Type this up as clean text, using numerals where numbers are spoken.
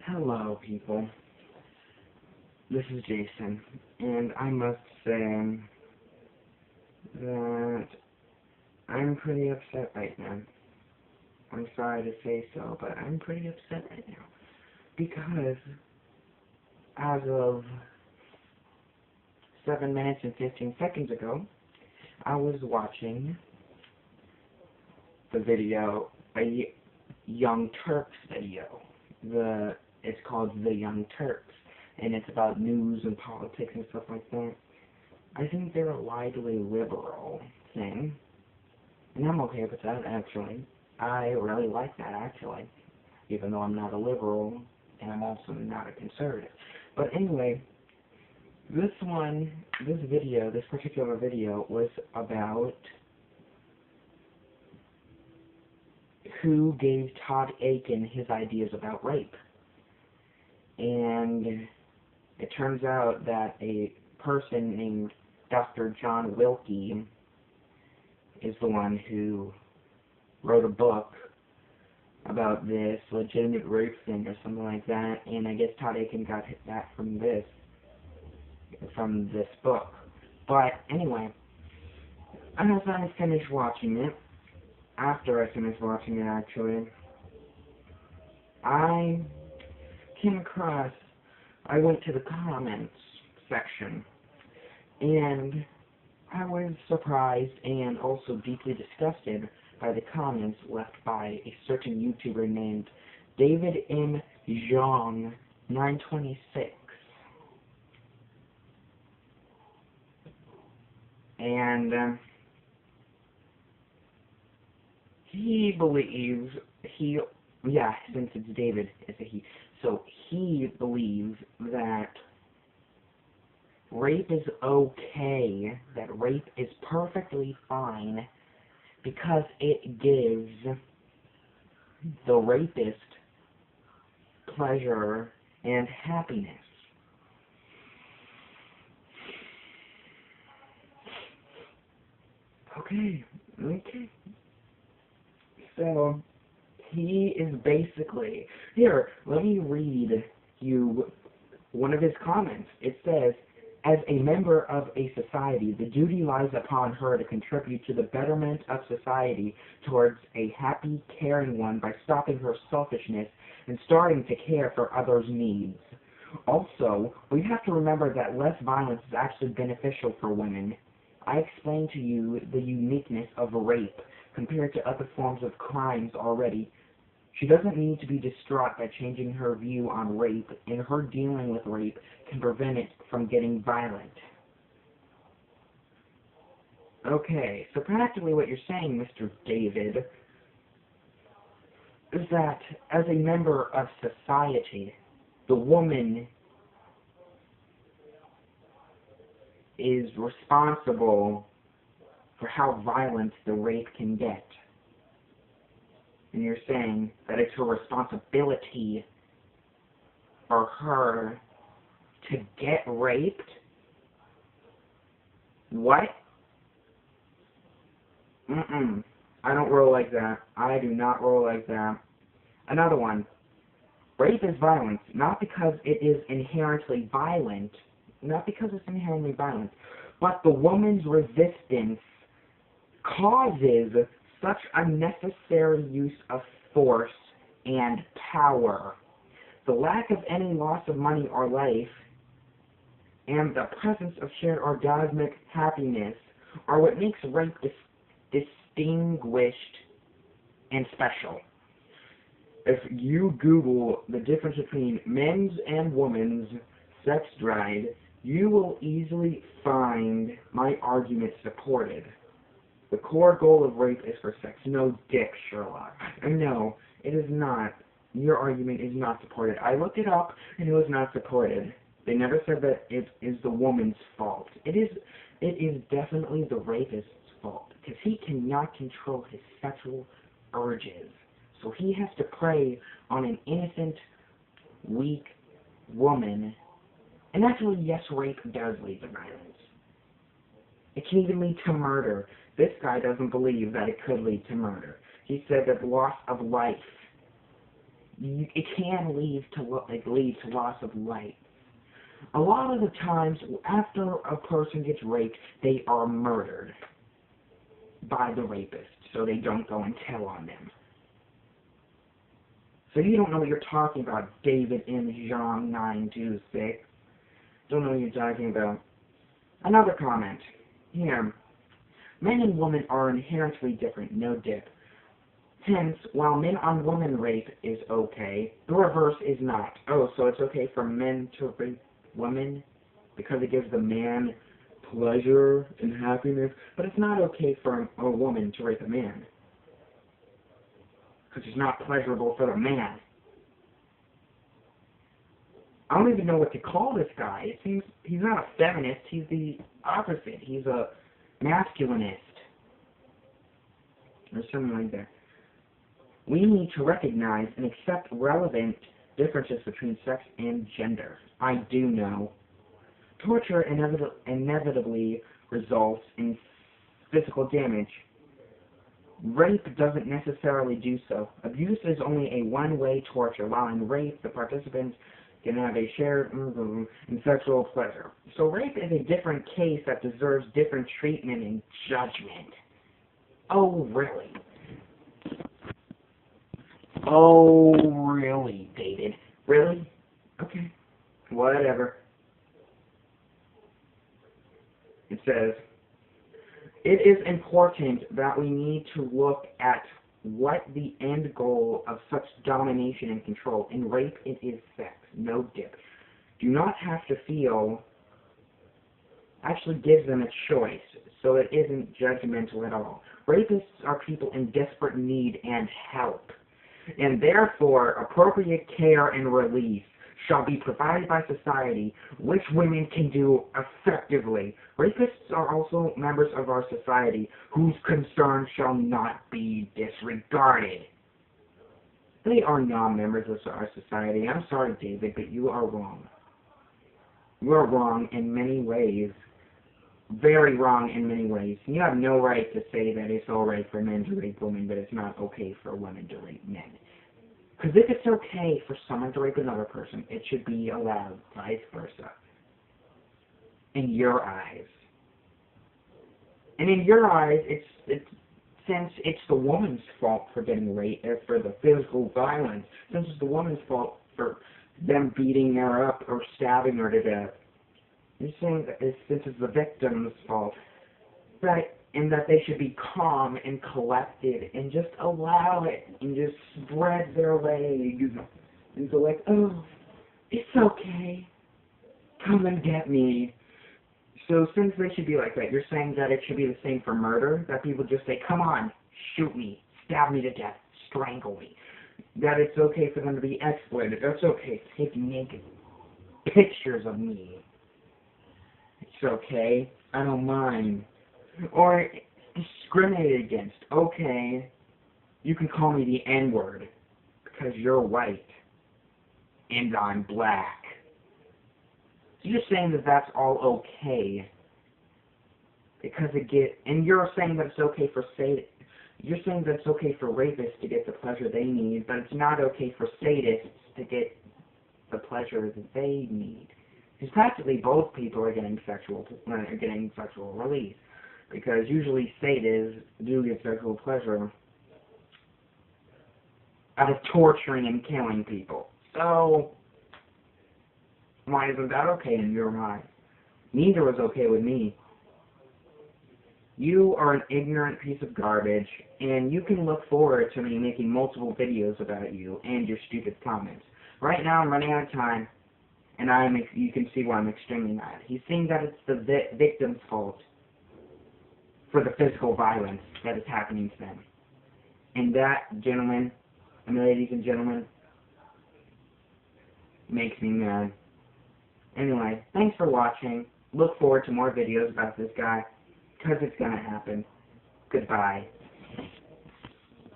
Hello, people. This is Jason, and I must say that I'm pretty upset right now. I'm sorry to say so, but I'm pretty upset right now. Because, as of 7 minutes and 15 seconds ago, I was watching the video, a Young Turks video. It's called The Young Turks, and it's about news and politics and stuff like that. I think they're a widely liberal thing, and I'm okay with that, actually. I really like that, actually, even though I'm not a liberal, and I'm also not a conservative. But anyway, this particular video was about who gave Todd Aiken his ideas about rape. And it turns out that a person named Dr. John Wilkie is the one who wrote a book about this legitimate rape thing or something like that, and I guess Todd Aiken got that from this book. But anyway, as I finished watching it, after I finished watching it actually, I went to the comments section, and I was surprised and also deeply disgusted by the comments left by a certain YouTuber named davidmjeong926. And he believes, since it's David, it's a he, so he believes that rape is okay, that rape is perfectly fine, because it gives the rapist pleasure and happiness. Okay. So, he is basically... Here, let me read you one of his comments. It says, as a member of a society, the duty lies upon her to contribute to the betterment of society towards a happy, caring one by stopping her selfishness and starting to care for others' needs. Also, we have to remember that less violence is actually beneficial for women. I explained to you the uniqueness of rape compared to other forms of crimes already. She doesn't need to be distraught by changing her view on rape, and her dealing with rape can prevent it from getting violent. Okay, so practically what you're saying, Mr. David, is that as a member of society, the woman is responsible for how violent the rape can get. And you're saying that it's her responsibility for her to get raped? What? I don't roll like that. I do not roll like that. Another one. Rape is violence, not because it is inherently violent, but the woman's resistance causes such unnecessary use of force and power. The lack of any loss of money or life and the presence of shared orgasmic happiness are what makes rape distinguished and special. If you Google the difference between men's and women's sex drive, you will easily find my argument supported. The core goal of rape is for sex. No dick, Sherlock. No, it is not. Your argument is not supported. I looked it up, and it was not supported. They never said that it is the woman's fault. It is definitely the rapist's fault, because he cannot control his sexual urges. So he has to prey on an innocent, weak woman. And actually, yes, rape does lead to violence. It can even lead to murder. This guy doesn't believe that it could lead to murder. He said that the loss of life it can lead to loss of life. A lot of the times, after a person gets raped, they are murdered by the rapist, so they don't go and tell on them. So you don't know what you're talking about, davidmjeong926. Don't know what you're talking about. Another comment. Here. Men and women are inherently different, no dip. Hence, while men-on-woman rape is okay, the reverse is not. Oh, so it's okay for men to rape women because it gives the man pleasure and happiness, but it's not okay for a woman to rape a man because it's not pleasurable for the man. I don't even know what to call this guy. It seems he's not a feminist, he's the opposite. He's a masculinist. Or something like that. We need to recognize and accept relevant differences between sex and gender. I do know. Torture inevitably results in physical damage. Rape doesn't necessarily do so. Abuse is only a one-way torture, while in rape, the participants can have a shared and sexual pleasure. So rape is a different case that deserves different treatment and judgment. Oh, really? Oh, really, David? Really? Okay. Whatever. It says, it is important that we need to look at what the end goal of such domination and control. In rape, it is sex. No dip. Do not have to feel actually gives them a choice, so it isn't judgmental at all. Rapists are people in desperate need and help, and therefore appropriate care and relief shall be provided by society, which women can do effectively. Rapists are also members of our society, whose concerns shall not be disregarded. They are non-members of our society. I'm sorry, David, but you are wrong. You are wrong in many ways. Very wrong in many ways. You have no right to say that it's alright for men to rape women, but it's not okay for women to rape men. Because if it's okay for someone to rape another person, it should be allowed, vice versa. In your eyes. And in your eyes, since it's the woman's fault for getting raped, for the physical violence, since it's the woman's fault for them beating her up or stabbing her to death, you're saying that since it's the victim's fault, right, and that they should be calm and collected and just allow it and just spread their legs and go like, oh, it's okay, come and get me. So since they should be like that, you're saying that it should be the same for murder? That people just say, come on, shoot me, stab me to death, strangle me. That it's okay for them to be exploited. That's okay, take naked pictures of me. It's okay, I don't mind. Or discriminated against. Okay, you can call me the N-word because you're white and I'm black. You're saying that that's all okay because and you're saying that it's okay for you're saying that it's okay for rapists to get the pleasure they need, but it's not okay for sadists to get the pleasure that they need. Because practically both people are getting sexual release. Because usually sadists do get sexual pleasure out of torturing and killing people. So, why isn't that okay in your mind? Neither was okay with me. You are an ignorant piece of garbage, and you can look forward to me making multiple videos about you and your stupid comments. Right now I'm running out of time, and you can see why I'm extremely mad. He's saying that it's the victim's fault for the physical violence that is happening to them. And that, gentlemen, and ladies and gentlemen, makes me mad. Anyway, thanks for watching. Look forward to more videos about this guy, because it's gonna happen. Goodbye.